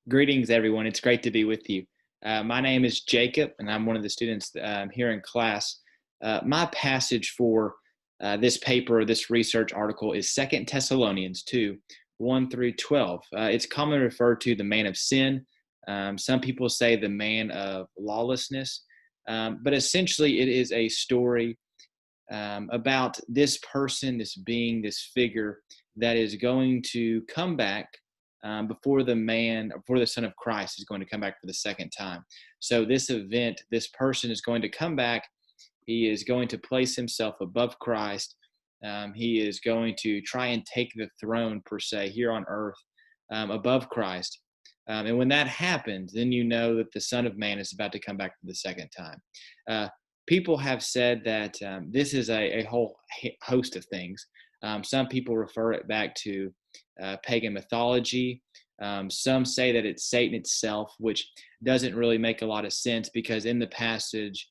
Greetings, everyone. It's great to be with you. My name is Jacob, and I'm one of the students here in class. My passage for this paper, this research article, is Second Thessalonians 2, 1 through 12. It's commonly referred to the man of sin. Some people say the man of lawlessness. But essentially, it is a story about this person, this being, this figure that is going to come back before the Son of Christ is going to come back for the second time. So this event, this person is going to come back. He is going to place himself above Christ. He is going to try and take the throne, per se, here on earth above Christ. And when that happens, then you know that the Son of Man is about to come back for the second time. Uh, People have said that this is a whole host of things. Some people refer it back to pagan mythology. Some say that it's Satan itself, which doesn't really make a lot of sense because in the passage,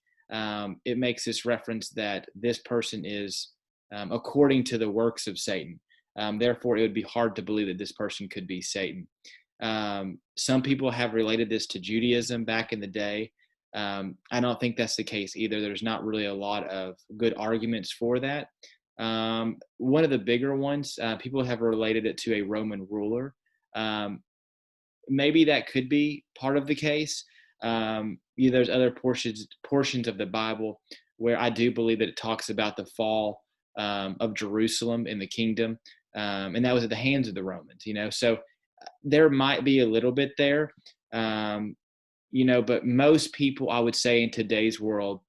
it makes this reference that this person is according to the works of Satan. Therefore, it would be hard to believe that this person could be Satan. Some people have related this to Judaism back in the day. I don't think that's the case either. There's not really a lot of good arguments for that. One of the bigger ones, people have related it to a Roman ruler. Um, Maybe that could be part of the case. There's other portions of the Bible where I do believe that it talks about the fall of Jerusalem in the kingdom, and that was at the hands of the Romans. So there might be a little bit there. But most people, I would say, in today's world,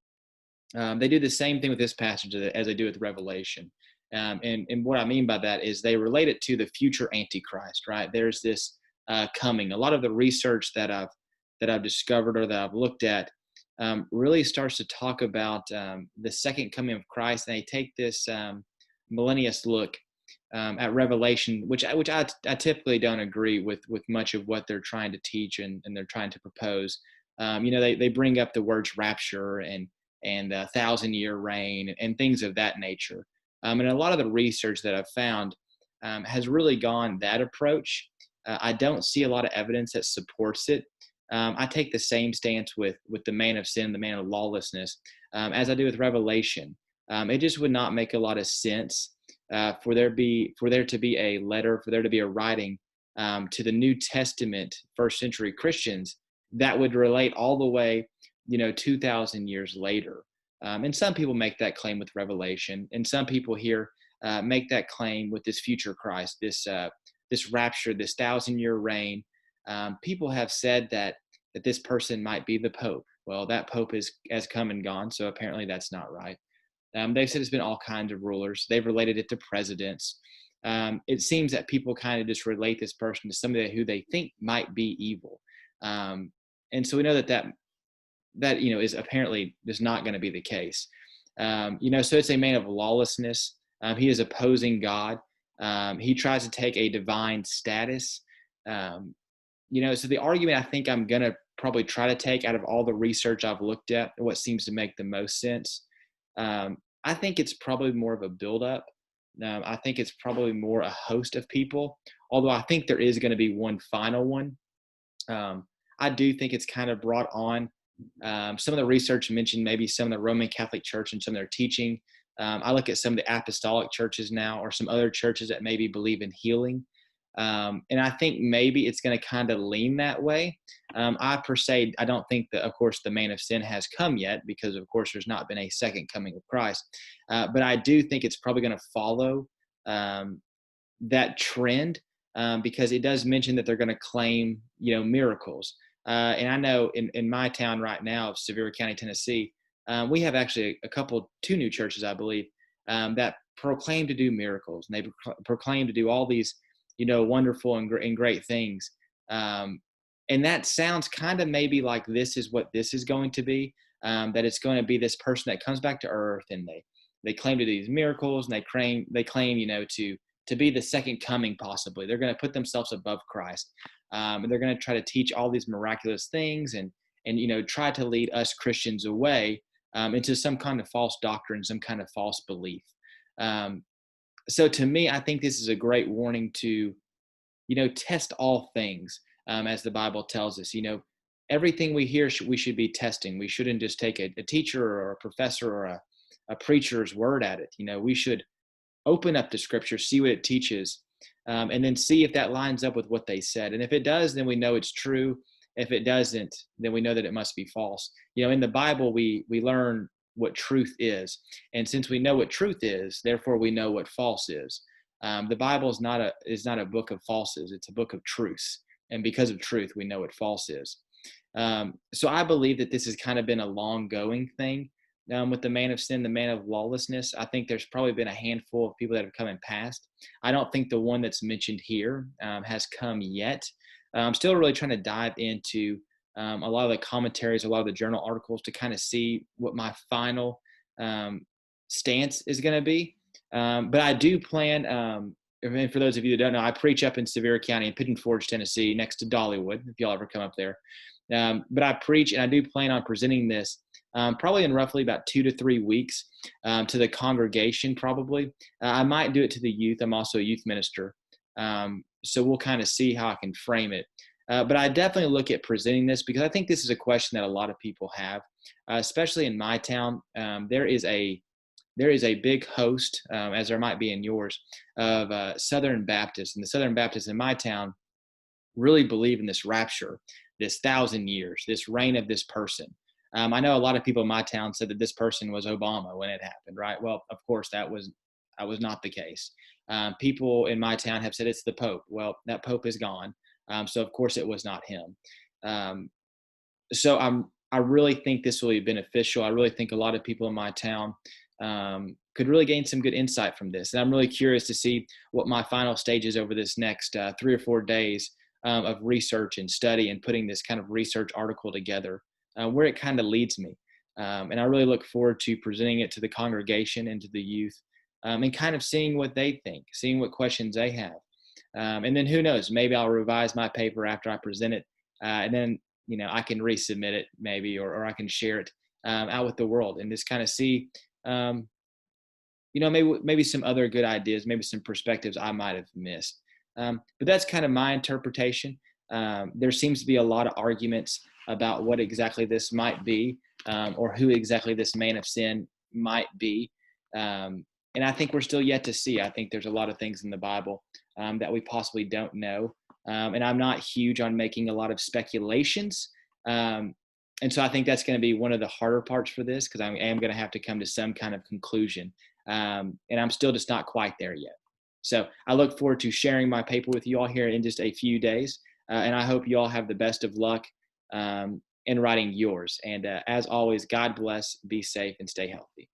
they do the same thing with this passage as they do with Revelation. And what I mean by that is they relate it to the future Antichrist, right? There's this coming. A lot of the research that I've discovered or that I've looked at really starts to talk about the second coming of Christ, and they take this millennialist look at Revelation, which I typically don't agree with much of what they're trying to teach and they're trying to propose. They bring up the words rapture and 1,000-year reign and things of that nature. And a lot of the research that I've found has really gone that approach. I don't see a lot of evidence that supports it. I take the same stance with the man of sin, the man of lawlessness, as I do with Revelation. It just would not make a lot of sense for there to be a letter, for there to be a writing to the New Testament first century Christians that would relate all the way, 2,000 years later. And some people make that claim with Revelation, and some people here make that claim with this future Christ, this rapture, this 1,000-year reign. People have said that this person might be the Pope. Well, that Pope has come and gone, so apparently that's not right. They've said it's been all kinds of rulers. They've related it to presidents. It seems that people kind of just relate this person to somebody who they think might be evil. And so we know that is apparently just not going to be the case. So it's a man of lawlessness. He is opposing God. He tries to take a divine status. So the argument I think I'm going to probably try to take out of all the research I've looked at, what seems to make the most sense, I think it's probably more of a buildup. I think it's probably more a host of people, although I think there is going to be one final one. I do think it's kind of brought on. Some of the research mentioned maybe some of the Roman Catholic Church and some of their teaching. I look at some of the apostolic churches now, or some other churches that maybe believe in healing. And I think maybe it's going to kind of lean that way. I don't think that, of course, the man of sin has come yet, because, of course, there's not been a second coming of Christ. But I do think it's probably going to follow that trend, because it does mention that they're going to claim, miracles. And I know in my town right now of Sevier County, Tennessee, we have actually two new churches, I believe, that proclaim to do miracles. And they proclaim to do all these, wonderful and great things. And that sounds kind of maybe like this is what this is going to be, that it's going to be this person that comes back to earth, and they claim to do these miracles, and they claim, to be the second coming, possibly. They're going to put themselves above Christ. And they're going to try to teach all these miraculous things and try to lead us Christians away into some kind of false doctrine, some kind of false belief. So to me, I think this is a great warning to, test all things. as the Bible tells us. Everything we hear, we should be testing. We shouldn't just take a teacher or a professor or a preacher's word at it. We should open up the scripture, see what it teaches, and then see if that lines up with what they said. And if it does, then we know it's true. If it doesn't, then we know that it must be false. In the Bible, we learn what truth is. And since we know what truth is, therefore we know what false is. The Bible is not a book of falses. It's a book of truths. And because of truth, we know what false is. So I believe that this has kind of been a long going thing with the man of sin, the man of lawlessness. I think there's probably been a handful of people that have come in past. I don't think the one that's mentioned here has come yet. I'm still really trying to dive into a lot of the commentaries, a lot of the journal articles to kind of see what my final stance is going to be. But I do plan, and for those of you that don't know, I preach up in Sevier County in Pigeon Forge, Tennessee, next to Dollywood, if y'all ever come up there. But I preach, and I do plan on presenting this probably in roughly about 2 to 3 weeks to the congregation, probably. I might do it to the youth. I'm also a youth minister. So we'll kind of see how I can frame it. But I definitely look at presenting this because I think this is a question that a lot of people have, especially in my town. There is a big host, as there might be in yours, of Southern Baptists. And the Southern Baptists in my town really believe in this rapture, this 1,000 years, this reign of this person. I know a lot of people in my town said that this person was Obama when it happened, right? Well, of course, that was not the case. People in my town have said it's the Pope. Well, that Pope is gone. So of course it was not him. So I really think this will be beneficial. I really think a lot of people in my town could really gain some good insight from this. And I'm really curious to see what my final stage is over this next 3 or 4 days of research and study and putting this kind of research article together, where it kind of leads me. And I really look forward to presenting it to the congregation and to the youth, and kind of seeing what they think, seeing what questions they have. And then who knows, maybe I'll revise my paper after I present it. And then, I can resubmit it maybe, or I can share it out with the world and just kind of see, maybe some other good ideas, maybe some perspectives I might have missed. But that's kind of my interpretation. There seems to be a lot of arguments about what exactly this might be, or who exactly this man of sin might be. And I think we're still yet to see. I think there's a lot of things in the Bible that we possibly don't know. And I'm not huge on making a lot of speculations. And so I think that's going to be one of the harder parts for this, because I am going to have to come to some kind of conclusion. And I'm still just not quite there yet. So I look forward to sharing my paper with you all here in just a few days. And I hope you all have the best of luck in writing yours. And as always, God bless, be safe, and stay healthy.